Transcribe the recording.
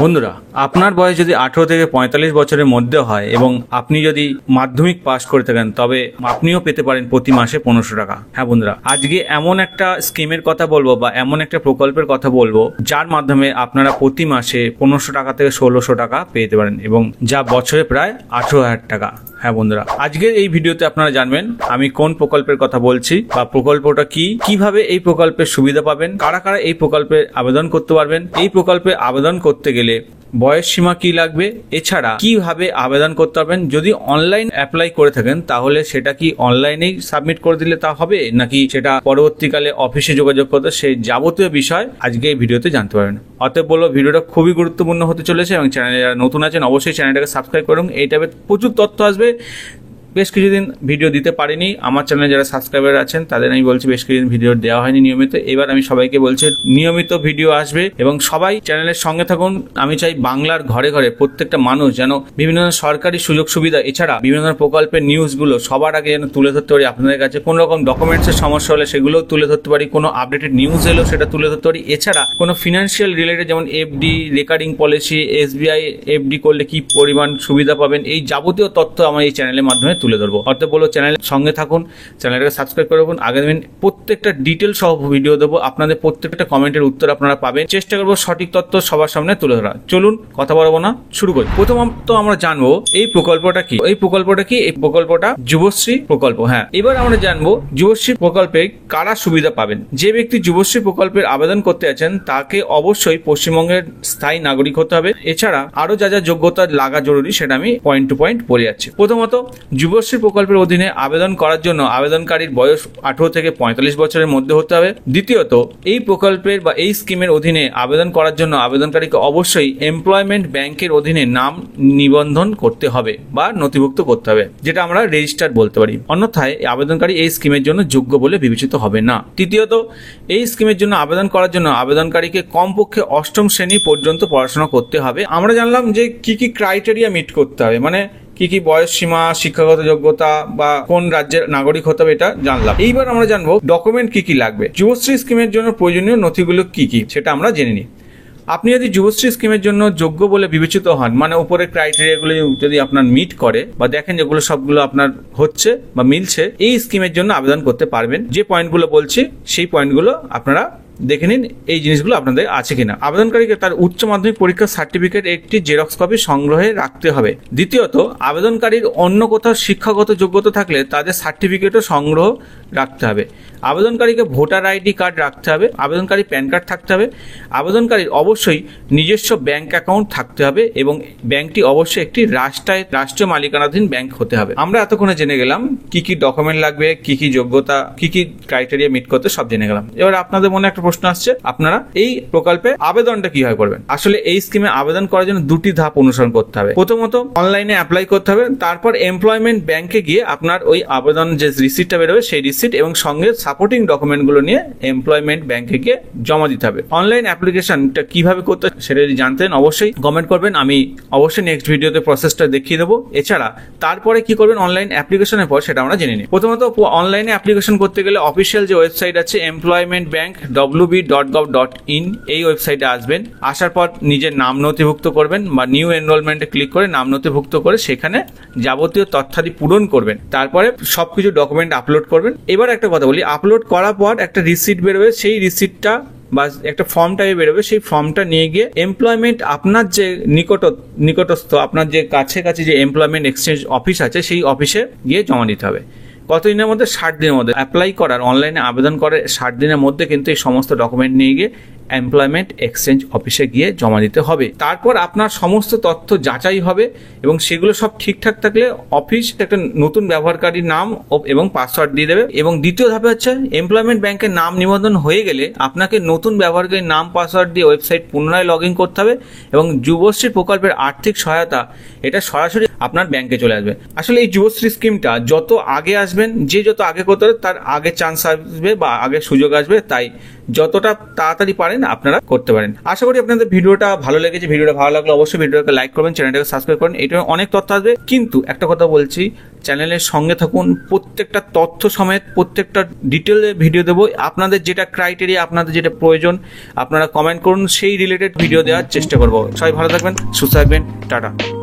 বন্ধুরা, আপনার বয়স যদি 18 থেকে 45 বছরের মধ্যে হয় এবং আপনি যদি মাধ্যমিক পাস করে থাকেন, তবে আপনিও পেতে পারেন প্রতি মাসে 1500 টাকা। হ্যাঁ বন্ধুরা, আজকে এমন একটা স্কিমের কথা বলবো বা এমন একটা প্রকল্পের কথা বলবো যার মাধ্যমে আপনারা প্রতি মাসে 1500 টাকা থেকে 1600 টাকা পেতে পারেন এবং যা বছরে প্রায় 18,000 টাকা। হ্যাঁ বন্ধুরা, আজকের এই ভিডিওতে আপনারা জানবেন আমি কোন প্রকল্পের কথা বলছি বা প্রকল্পটা কি, কিভাবে এই প্রকল্পের সুবিধা পাবেন, কারা কারা এই প্রকল্পে আবেদন করতে পারবেন, এই প্রকল্পে আবেদন করতে গেলে বয়স সীমা কি লাগবে, এছাড়া কিভাবে আবেদন করতে পারবেন। যদি অনলাইন অ্যাপ্লাই করে থাকেন তাহলে সেটা কি অনলাইনেই সাবমিট করে দিলে তা হবে, নাকি সেটা পরবর্তীকালে অফিসে যোগাযোগ করতে, সেই যাবতীয় বিষয় আজকে এই ভিডিওতে জানতে পারবেন। অতএব বলবো, ভিডিওটা খুবই গুরুত্বপূর্ণ হতে চলেছে এবং চ্যানেলে যারা নতুন আছেন অবশ্যই চ্যানেলটাকে সাবস্ক্রাইব করুন। এই টাইপের প্রচুর তথ্য আসবে। বেশ কিছুদিন ভিডিও দিতে পারিনি, আমার চ্যানেলে যারা সাবস্ক্রাইবার আছেন তাদের আমি বলছি বেশ কিছুদিন ভিডিও দেওয়া হয়নি নিয়মিত। এবার আমি সবাইকে বলছি নিয়মিত ভিডিও আসবে এবং সবাই চ্যানেলের সঙ্গে থাকুন। আমি চাই বাংলার ঘরে ঘরে প্রত্যেকটা মানুষ যেন বিভিন্ন ধরনের সরকারি সুযোগ সুবিধা এছাড়া বিভিন্ন ধরনের প্রকল্পের নিউজগুলো সবার আগে যেন তুলে ধরতে পারি আপনাদের কাছে। কোনো রকম ডকুমেন্টসের সমস্যা হলে সেগুলোও তুলে ধরতে পারি, কোনো আপডেটেড নিউজ এলেও সেটা তুলে ধরতে পারি। এছাড়া কোনো ফিনান্সিয়াল রিলেটেড যেমন FD, recurring policy, SBI FD করলে কি পরিমাণ সুবিধা পাবেন, এই যাবতীয় তথ্য আমার এই চ্যানেলের মাধ্যমে তুলে ধরবো। অর্থাৎ বলো, চ্যানেলের সঙ্গে থাকুন, চ্যানেলটাকে সাবস্ক্রাইব করে রাখুন। আগামী দিন প্রত্যেকটা ডিটেল সহ ভিডিও দেবো, আপনাদের প্রত্যেকটা কমেন্টের উত্তর আপনারা পাবেন। চেষ্টা করবো সঠিক তথ্য সবার সামনে তুলে ধরা। চলুন কথা বলবো না, শুরু করি। প্রথমত আমরা জানবো এই প্রকল্পটা কি। এই প্রকল্পটা যুবশ্রী প্রকল্প। হ্যাঁ, এবার আমরা জানবো যুবশ্রী প্রকল্পে কারা সুবিধা পাবেন। যে ব্যক্তি যুবশ্রী প্রকল্পের আবেদন করতে আছেন তাকে অবশ্যই পশ্চিমবঙ্গের স্থায়ী নাগরিক হতে হবে। এছাড়া আরো যা যা যোগ্যতা লাগা জরুরি সেটা আমি পয়েন্ট টু পয়েন্ট বলে যাচ্ছি। প্রথমত, যুবশ্রী প্রকল্পের অধীনে আবেদন করার জন্য আবেদনকারীর বয়স 18 থেকে 45 বছরের মধ্যে হতে হবে। দ্বিতীয়ত, এই প্রকল্পের বা এই স্কিমের অধীনে আবেদন করার জন্য আবেদনকারীকে অবশ্যই এমপ্লয়মেন্ট ব্যাংকের অধীনে নাম নিবন্ধন করতে হবে বা নথিভুক্ত করতে হবে, যেটা আমরা রেজিস্টার বলতে পারি। অন্যথায় আবেদনকারী এই স্কিমের জন্য যোগ্য বলে বিবেচিত হবে না। তৃতীয়ত, এই স্কিমের জন্য আবেদন করার জন্য আবেদনকারীকে কমপক্ষে 8ম শ্রেণী পর্যন্ত পড়াশোনা করতে হবে। আমরা জানলাম যে কি কি ক্রাইটেরিয়া মিট করতে হবে, মানে কি কি বয়স সীমা, শিক্ষাগত যোগ্যতা বা কোন রাজ্যের নাগরিক হতে হবে, এটা জানলাম। এইবার আমরা জানবো ডকুমেন্ট কি কি লাগবে। যুবশ্রী স্কিমের জন্য প্রয়োজনীয় নথিগুলো কি কি সেটা আমরা জেনে নিই। আপনি যদি যুবশ্রী স্কিমের জন্য যোগ্য বলে বিবেচিত হন, মানে উপরের ক্রাইটেরিয়াগুলো যদি আপনার মিট করে বা দেখেন যেগুলো সবগুলো আপনার হচ্ছে বা মিলছে, এই স্কিমের জন্য আবেদন করতে পারবেন। যে পয়েন্টগুলো বলছি সেই পয়েন্টগুলো আপনারা দেখে নিন এই জিনিসগুলো আপনাদের আছে কিনা। আবেদনকারীকে তার উচ্চ মাধ্যমিক পরীক্ষার সার্টিফিকেট একটি জেরক্স কপি সংগ্রহে রাখতে হবে। দ্বিতীয়ত, আবেদনকারীর অন্য কোথাও শিক্ষাগত যোগ্যতা থাকলে তাদের সার্টিফিকেটও সংগ্রহ রাখতে হবে। আবেদনকারীকে ভোটার আইডি কার্ড রাখতে হবে। আবেদনকারী প্যান কার্ড থাকতে হবে। আবেদনকারীর অবশ্যই নিজস্ব ব্যাংক অ্যাকাউন্ট থাকতে হবে এবং ব্যাংকটি অবশ্যই একটি রাষ্ট্রীয় মালিকানাধীন ব্যাংক হতে হবে। আমরা এতক্ষণে জেনে গেলাম কি কি ডকুমেন্ট লাগবে, কি কি যোগ্যতা, কি কি ক্রাইটেরিয়া মিট করতে, সব জেনে গেলাম। এবার আপনাদের মনে একটা প্রশ্ন আসছে, আপনারা এই প্রকল্পে আবেদনটা কিভাবে করবেন। আসলে এই স্কিমে আবেদন করার জন্য দুটি ধাপ অনুসরণ করতে হবে। প্রথমত, অনলাইনে অ্যাপ্লাই করতে হবে। তারপর এমপ্লয়মেন্ট ব্যাংকে গিয়ে আপনার ওই আবেদন যে রিসিটটা বেরোবে সেই রিসিট এবং সঙ্গে সাপোর্টিং ডকুমেন্টগুলো নিয়ে এমপ্লয়মেন্ট ব্যাংকে গিয়ে জমা দিতে হবে। অনলাইন অ্যাপ্লিকেশনটা কিভাবে করতে সেটা যদি জানতেন অবশ্যই কমেন্ট করবেন, আমি অবশ্যই নেক্সট ভিডিওতে প্রসেসটা দেখিয়ে দেবো। এছাড়া তারপরে কি করবেন অনলাইন অ্যাপ্লিকেশনের পর সেটা আমরা জেনে নিই। প্রথমত, অনলাইনে অ্যাপ্লিকেশন করতে গেলে অফিসিয়াল যে ওয়েবসাইট আছে এমপ্লয়মেন্ট ব্যাংক wb.gov.in, এই ওয়েবসাইটে আসবেন। আসার পর নিজের নাম নথিভুক্ত করবেন বা নিউ এনরোলমেন্টে ক্লিক করে নাম নথিভুক্ত করে সেখানে যাবতীয় তথ্যাদি পূরণ করবেন। তারপরে সবকিছু ডকুমেন্ট আপলোড করবেন। এবার একটা কথা বলি, আপলোড করার পর একটা রিসিট বেরোবে, সেই রিসিটটা বা একটা ফর্ম টাইপে বেরোবে, সেই ফর্মটা নিয়ে গিয়ে এমপ্লয়মেন্ট আপনার যে নিকটস্থ আপনার যে কাছে যে এমপ্লয়মেন্ট এক্সচেঞ্জ অফিস আছে সেই অফিসে গিয়ে জমা দিতে হবে। কতদিনের মধ্যে? 60 দিনের মধ্যে। অ্যাপ্লাই করার অনলাইনে আবেদন করে 60 দিনের মধ্যে কিন্তু এই সমস্ত ডকুমেন্ট নিয়ে গিয়ে এমপ্লয়মেন্ট এক্সচেঞ্জ অফিসে গিয়ে জমা দিতে হবে। তারপর আপনার সমস্ত তথ্য যাচাই হবে এবং সেগুলো সব ঠিকঠাক থাকলে অফিস একটা নতুন ব্যবহারকারীর নাম এবং পাসওয়ার্ড দিয়ে দেবে। এবং দ্বিতীয় ধাপে হচ্ছে এমপ্লয়মেন্ট ব্যাংকের নাম নিবন্ধন হয়ে গেলে আপনাকে নতুন ব্যবহারকারীর নাম পাসওয়ার্ড দিয়ে ওয়েবসাইট পুনরায় লগ ইন করতে হবে এবং যুবশ্রী প্রকল্পের আর্থিক সহায়তা এটা সরাসরি আপনার ব্যাংকে চলে আসবে। আসলে এই যুবশ্রী স্কিমটা যত আগে আসবেন, যে যত আগে করতে হবে তার আগে চান্স আসবে বা আগে সুযোগ আসবে, তাই যতটা তাড়াতাড়ি পারেন আপনারা করতে পারেন। আশা করি আপনাদের ভিডিওটা ভালো লেগেছে। ভিডিওটা ভালো লাগলে অবশ্যই ভিডিওটাকে লাইক করবেন, চ্যানেলটাকে সাবস্ক্রাইব করুন। এটা অনেক তথ্য আসবে, কিন্তু একটা কথা বলছি, চ্যানেলের সঙ্গে থাকুন। প্রত্যেকটা তথ্য সমেত প্রত্যেকটা ডিটেলে ভিডিও দেবো। আপনাদের যেটা ক্রাইটেরিয়া, আপনাদের যেটা প্রয়োজন আপনারা কমেন্ট করুন, সেই রিলেটেড ভিডিও দেওয়ার চেষ্টা করবো। সবাই ভালো থাকবেন, সুস্থ থাকবেন, টাটা।